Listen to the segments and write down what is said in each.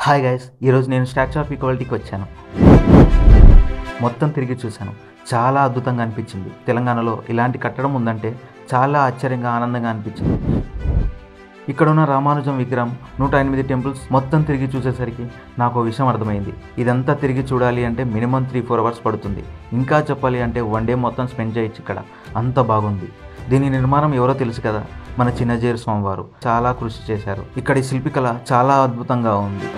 Hi guys, ఈరోజు నేను statue of ఈక్వాలిటీకి వచ్చాను. మొత్తం తిరిగి చూశాను. చాలా అద్భుతంగా అనిపించింది. తెలంగాణలో ఇలాంటి కట్టడం ఉందంటే చాలా ఆశ్చర్యంగా, ఆనందంగా అనిపించింది. ఇక్కడ ఉన్న రామానుజం విగ్రహం, 108 టెంపుల్స్ మొత్తం తిరిగి చూసేసరికి నాకు ఒక విషయం అర్థమైంది. ఇదంతా తిరిగి చూడాలి అంటే మినిమం 3-4 అవర్స్ పడుతుంది. ఇంకా చెప్పాలి అంటే 1 డే మొత్తం స్పెండ్ చేయొచ్చు. ఇక్కడ అంత బాగుంది. దీని నిర్మాణం ఎవరో తెలుసు కదా, మన చిన్నజీయర్ స్వామివారు చాలా కృషి చేశారు. ఇక్కడి శిల్పికళ చాలా అద్భుతంగా ఉంది.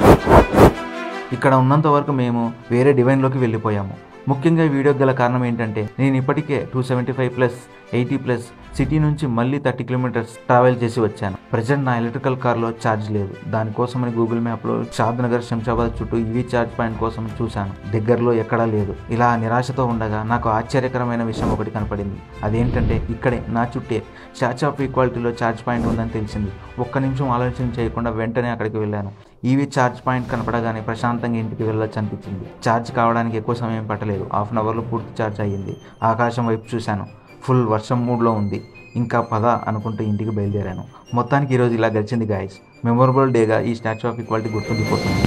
ఇక్కడ ఉన్నంత వరకు మేము వేరే డివైన్లోకి వెళ్ళిపోయాము. ముఖ్యంగా ఈ వీడియోకి గల కారణం ఏంటంటే, నేను ఇప్పటికే 275+, 80+ సిటీ నుంచి మళ్ళీ 30 కిలోమీటర్స్ ట్రావెల్ చేసి వచ్చాను. ప్రజెంట్ నా ఎలక్ట్రికల్ కార్లో ఛార్జ్ లేదు. దానికోసమని గూగుల్ మ్యాప్లో షాద్నగర్, శంషాబాద్ చుట్టూ ఈవీ ఛార్జ్ పాయింట్ కోసం చూశాను. దగ్గరలో ఎక్కడా లేదు. ఇలా నిరాశతో ఉండగా నాకు ఆశ్చర్యకరమైన విషయం ఒకటి కనపడింది. అదేంటంటే, ఇక్కడే నా చుట్టే స్టాచ్యూ ఆఫ్ ఈక్వాలిటీలో ఛార్జ్ పాయింట్ ఉందని తెలిసింది. ఒక్క నిమిషం ఆలోచన చేయకుండా వెంటనే అక్కడికి వెళ్ళాను. ఈవీ ఛార్జ్ పాయింట్ కనపడగానే ప్రశాంతంగా ఇంటికి వెళ్ళొచ్చు అనిపించింది. ఛార్జ్ కావడానికి ఎక్కువ సమయం పట్టలేదు. హాఫ్ అన్ అవర్లో పూర్తి ఛార్జ్ అయ్యింది. ఆకాశం వైపు చూశాను. ఫుల్ వర్షం మూడ్లో ఉంది. ఇంకా పద అనుకుంటూ ఇంటికి బయలుదేరాను. మొత్తానికి ఈరోజు ఇలా గడిచింది గాయస్. మెమొరబుల్ డేగా ఈ స్టాచ్యూ ఆఫ్ ఈక్వాలిటీ గుర్తుండిపోతుంది.